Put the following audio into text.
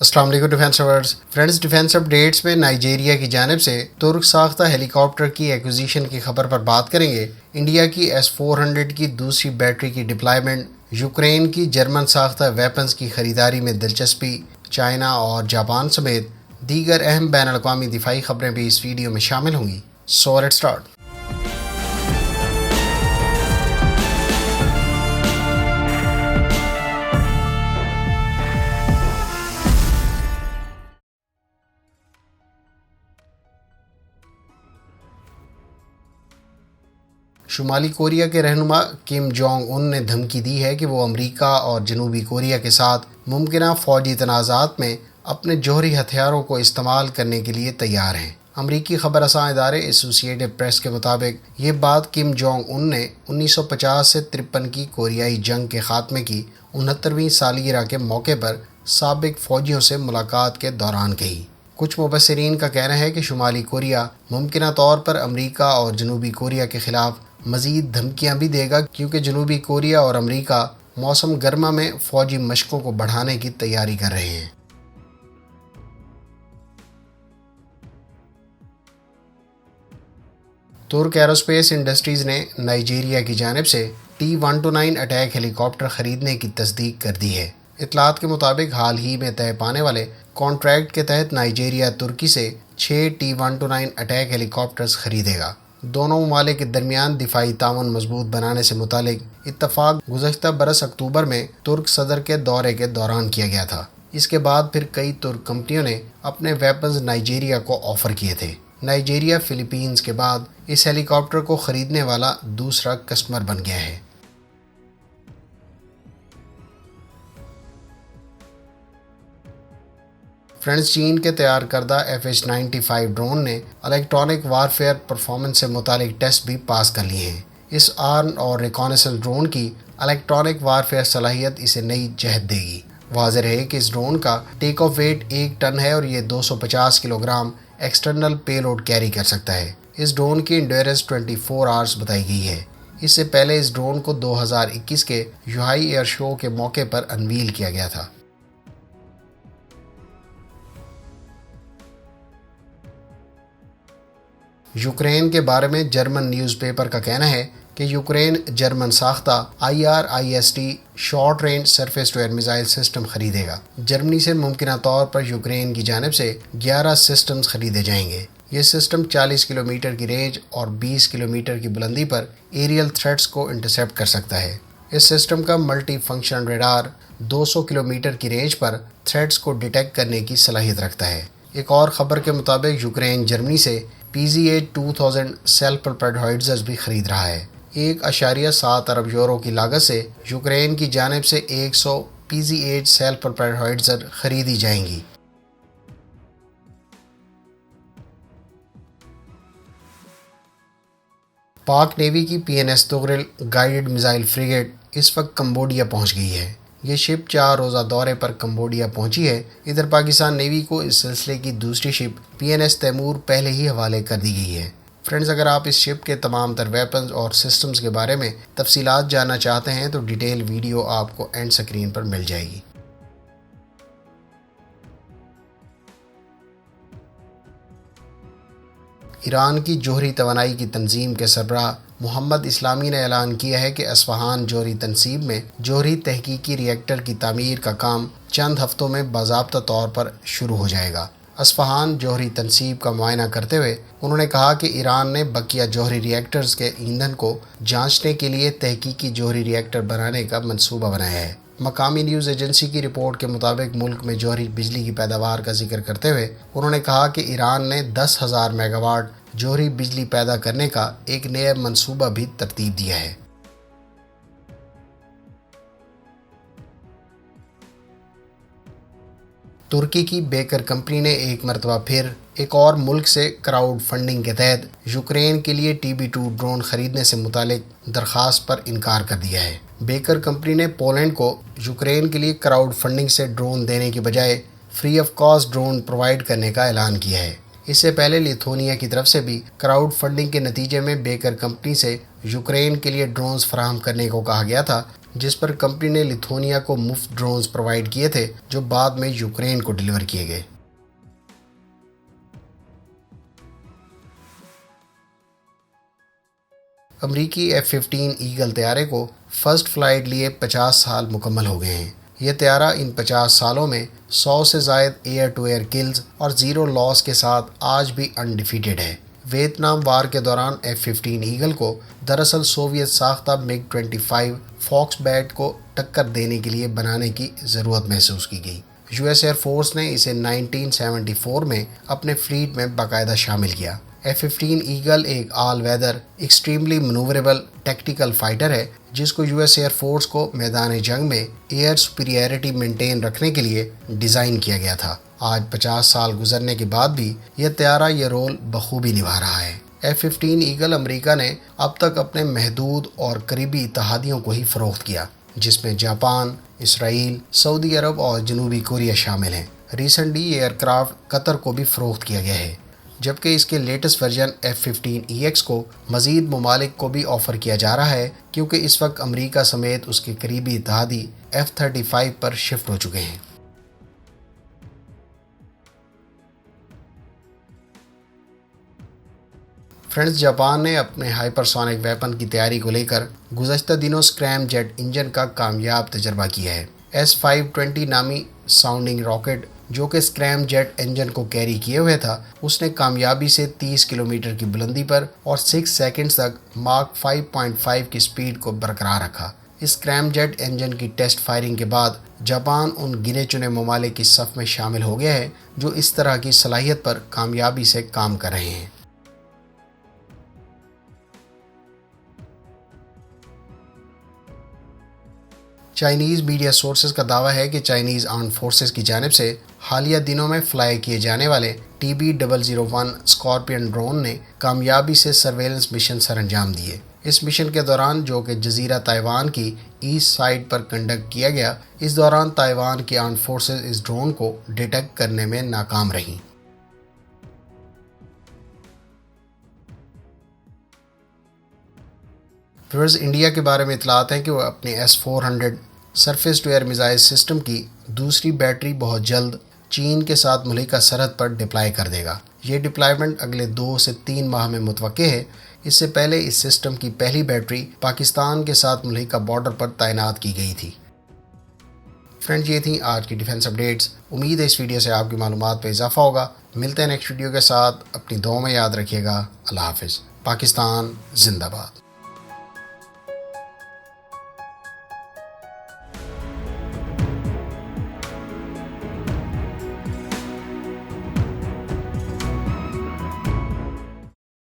السلام علیکم defence lovers friends, defence updates میں نائجیریا کی جانب سے ترک ساختہ ہیلی کاپٹر کی ایکوزیشن کی خبر پر بات کریں گے۔ انڈیا کی S-400 کی دوسری بیٹری کی ڈپلائمنٹ، یوکرین کی جرمن ساختہ ویپنز کی خریداری میں دلچسپی، چائنا اور جاپان سمیت دیگر اہم بین الاقوامی دفاعی خبریں بھی اس ویڈیو میں شامل ہوں گی۔ So let's start. شمالی کوریا کے رہنما کم جونگ ان نے دھمکی دی ہے کہ وہ امریکہ اور جنوبی کوریا کے ساتھ ممکنہ فوجی تنازعات میں اپنے جوہری ہتھیاروں کو استعمال کرنے کے لیے تیار ہیں۔ امریکی خبر رساں ادارے ایسوسی ایٹڈ پریس کے مطابق یہ بات کم جونگ ان نے 1950 سے 53 کی کوریائی جنگ کے خاتمے کی 69ویں سالگرہ کے موقع پر سابق فوجیوں سے ملاقات کے دوران کہی۔ کچھ مبصرین کا کہنا ہے کہ شمالی کوریا ممکنہ طور پر امریکہ اور جنوبی کوریا کے خلاف مزید دھمکیاں بھی دے گا، کیونکہ جنوبی کوریا اور امریکہ موسم گرما میں فوجی مشقوں کو بڑھانے کی تیاری کر رہے ہیں۔ ترک ایروسپیس انڈسٹریز نے نائجیریا کی جانب سے T-129 اٹیک ہیلی کاپٹر خریدنے کی تصدیق کر دی ہے۔ اطلاعات کے مطابق حال ہی میں طے پانے والے کانٹریکٹ کے تحت نائجیریا ترکی سے 6 T-129 اٹیک ہیلی کاپٹرز خریدے گا۔ دونوں ممالک کے درمیان دفاعی تعاون مضبوط بنانے سے متعلق اتفاق گزشتہ برس اکتوبر میں ترک صدر کے دورے کے دوران کیا گیا تھا۔ اس کے بعد پھر کئی ترک کمپنیوں نے اپنے ویپنز نائجیریا کو آفر کیے تھے۔ نائجیریا فلپینز کے بعد اس ہیلی کاپٹر کو خریدنے والا دوسرا کسٹمر بن گیا ہے۔ فرینڈز، چین کے تیار کردہ FH-95 ڈرون نے الیکٹرانک وارفیئر پرفارمنس سے متعلق ٹیسٹ بھی پاس کر لیے ہیں۔ اس آرم اور ریکانیسنس ڈرون کی الیکٹرانک وارفیئر صلاحیت اسے نئی جہت دے گی۔ واضح رہے کہ اس ڈرون کا ٹیک آف ویٹ 1 ٹن ہے اور یہ 250 کلو گرام ایکسٹرنل پے لوڈ کیری کر سکتا ہے۔ اس ڈرون کی انڈیورنس 24 آورز بتائی گئی ہے۔ اس سے پہلے اس ڈرون کو 2021 کے یوہائی ایئر شو کے موقع پر انویل کیا گیا تھا۔ یوکرین کے بارے میں جرمن نیوز پیپر کا کہنا ہے کہ یوکرین جرمن ساختہ IRIS-T short range surface to air missile system خریدے گا۔ جرمنی سے ممکنہ طور پر یوکرین کی جانب سے 11 سسٹمز خریدے جائیں گے۔ یہ سسٹم 40 کلومیٹر کی رینج اور 20 کلومیٹر کی بلندی پر ایریل تھریٹس کو انٹرسیپٹ کر سکتا ہے۔ اس سسٹم کا ملٹی فنکشن ریڈار 200 کلومیٹر کی رینج پر تھریٹس کو ڈیٹیکٹ کرنے کی صلاحیت رکھتا ہے۔ ایک اور خبر کے مطابق یوکرین جرمنی سے PZ-2000 سیلف پروپیلڈ ہوائٹزر بھی خرید رہا ہے۔ 1.7 ارب یورو کی لاگت سے یوکرین کی جانب سے 100 PZ-8 سیلف پروپیلڈ ہوائٹزر خریدی جائیں گی۔ پاک نیوی کی PNS Tughril guided missile frigate اس وقت کمبوڈیا پہنچ گئی ہے۔ یہ شپ 4 روزہ دورے پر کمبوڈیا پہنچی ہے۔ ادھر پاکستان نیوی کو اس سلسلے کی دوسری شپ PNS تیمور پہلے ہی حوالے کر دی گئی ہے۔ فرینڈز، اگر آپ اس شپ کے تمام تر ویپنز اور سسٹمز کے بارے میں تفصیلات جاننا چاہتے ہیں تو ڈیٹیل ویڈیو آپ کو اینڈ سکرین پر مل جائے گی۔ ایران کی جوہری توانائی کی تنظیم کے سربراہ محمد اسلامی نے اعلان کیا ہے کہ اصفہان جوہری تنصیب میں جوہری تحقیقی ری ایکٹر کی تعمیر کا کام چند ہفتوں میں باضابطہ طور پر شروع ہو جائے گا۔ اصفہان جوہری تنصیب کا معائنہ کرتے ہوئے انہوں نے کہا کہ ایران نے بقیہ جوہری ری ایکٹرز کے ایندھن کو جانچنے کے لیے تحقیقی جوہری ری ایکٹر بنانے کا منصوبہ بنایا ہے۔ مقامی نیوز ایجنسی کی رپورٹ کے مطابق ملک میں جوہری بجلی کی پیداوار کا ذکر کرتے ہوئے انہوں نے کہا کہ ایران نے 10,000 میگا واٹ جوہری بجلی پیدا کرنے کا ایک نیا منصوبہ بھی ترتیب دیا ہے۔ ترکی کی بیکر کمپنی نے ایک مرتبہ پھر ایک اور ملک سے کراؤڈ فنڈنگ کے تحت یوکرین کے لیے TB2 ڈرون خریدنے سے متعلق درخواست پر انکار کر دیا ہے۔ بیکر کمپنی نے پولینڈ کو یوکرین کے لیے کراؤڈ فنڈنگ سے ڈرون دینے کے بجائے free of cost drone provide کرنے کا اعلان کیا ہے۔ اس سے پہلے لیتھونیا کی طرف سے بھی کراؤڈ فنڈنگ کے نتیجے میں بیکر کمپنی سے یوکرین کے لیے ڈرونز فراہم کرنے کو کہا گیا تھا، جس پر کمپنی نے لیتھونیا کو مفت ڈرونز پرووائڈ کیے تھے جو بعد میں یوکرین کو ڈیلیور کیے گئے۔ امریکی F-15 ایگل طیارے کو فرسٹ فلائٹ لیے 50 سال مکمل ہو گئے ہیں۔ یہ طیارہ ان 50 سالوں میں 100 سے زائد ایئر ٹو ایئر کلز اور 0 لاس کے ساتھ آج بھی انڈیفیٹڈ ہے۔ ویتنام وار کے دوران F-15 ایگل کو دراصل سوویت ساختہ MiG-25 فاکس بیٹ کو ٹکر دینے کے لیے بنانے کی ضرورت محسوس کی گئی۔ US ایئر فورس نے اسے 1974 میں اپنے فلیٹ میں باقاعدہ شامل کیا۔ F-15 ایگل ایک آل ویدر ایکسٹریملی منووریبل ٹیکٹیکل فائٹر ہے جس کو US ایئر فورس کو میدان جنگ میں ایئر سپیریئرٹی مینٹین رکھنے کے لیے ڈیزائن کیا گیا تھا۔ آج 50 سال گزرنے کے بعد بھی یہ طیارہ یہ رول بخوبی نبھا رہا ہے۔ F-15 ایگل امریکہ نے اب تک اپنے محدود اور قریبی اتحادیوں کو ہی فروخت کیا، جس میں جاپان، اسرائیل، سعودی عرب اور جنوبی کوریا شامل ہیں۔ ریسنٹلی یہ ایئر کرافٹ قطر کو بھی فروخت کیا گیا ہے، جبکہ اس کے لیٹسٹ ورژن F-15EX کو مزید ممالک کو بھی آفر کیا جا رہا ہے کیونکہ اس وقت امریکہ سمیت اس کے قریبی اتحادی F-35 پر شفٹ ہو چکے ہیں۔ فرینڈز، جاپان نے اپنے ہائپرسونک ویپن کی تیاری کو لے کر گزشتہ دنوں اسکریم جیٹ انجن کا کامیاب تجربہ کیا ہے۔ S-520 نامی ساؤنڈنگ راکٹ جو کہ اسکریم جیٹ انجن کو کیری کیے ہوئے تھا، اس نے کامیابی سے 30 کلومیٹر کی بلندی پر اور 6 سیکنڈز تک ماک 5.5 کی سپیڈ کو برقرار رکھا۔ اس اسکریم جیٹ انجن کی ٹیسٹ فائرنگ کے بعد جاپان ان گنے چنے ممالک کی صف میں شامل ہو گیا ہے جو اس طرح کی صلاحیت پر کامیابی سے کام کر رہے ہیں۔ چائنیز میڈیا سورسز کا دعویٰ ہے کہ چائنیز آرمڈ فورسز کی جانب سے حالیہ دنوں میں فلائی کیے جانے والے TB001 اسکارپین ڈرون نے کامیابی سے سرویلنس مشن سر انجام دیے۔ اس مشن کے دوران، جو کہ جزیرہ تائیوان کی ایسٹ سائڈ پر کنڈکٹ کیا گیا، اس دوران تائیوان کی آرمڈ فورسز اس ڈرون کو ڈیٹیکٹ کرنے میں ناکام رہیں۔ ویورز، انڈیا کے بارے میں اطلاعات ہیں کہ وہ اپنے S-400 surface to air missile system کی دوسری بیٹری بہت جلد چین کے ساتھ ملحقہ سرحد پر ڈپلائی کر دے گا۔ یہ ڈپلائمنٹ اگلے 2 سے 3 ماہ میں متوقع ہے۔ اس سے پہلے اس سسٹم کی پہلی بیٹری پاکستان کے ساتھ ملحقہ بارڈر پر تعینات کی گئی تھی۔ فرینڈز، یہ تھیں آج کی ڈیفنس اپڈیٹس۔ امید ہے اس ویڈیو سے آپ کی معلومات میں اضافہ ہوگا۔ ملتے ہیں نیکسٹ ویڈیو کے ساتھ۔ اپنی دعاؤں میں یاد رکھیے گا۔ اللہ حافظ۔ پاکستان زندہ باد۔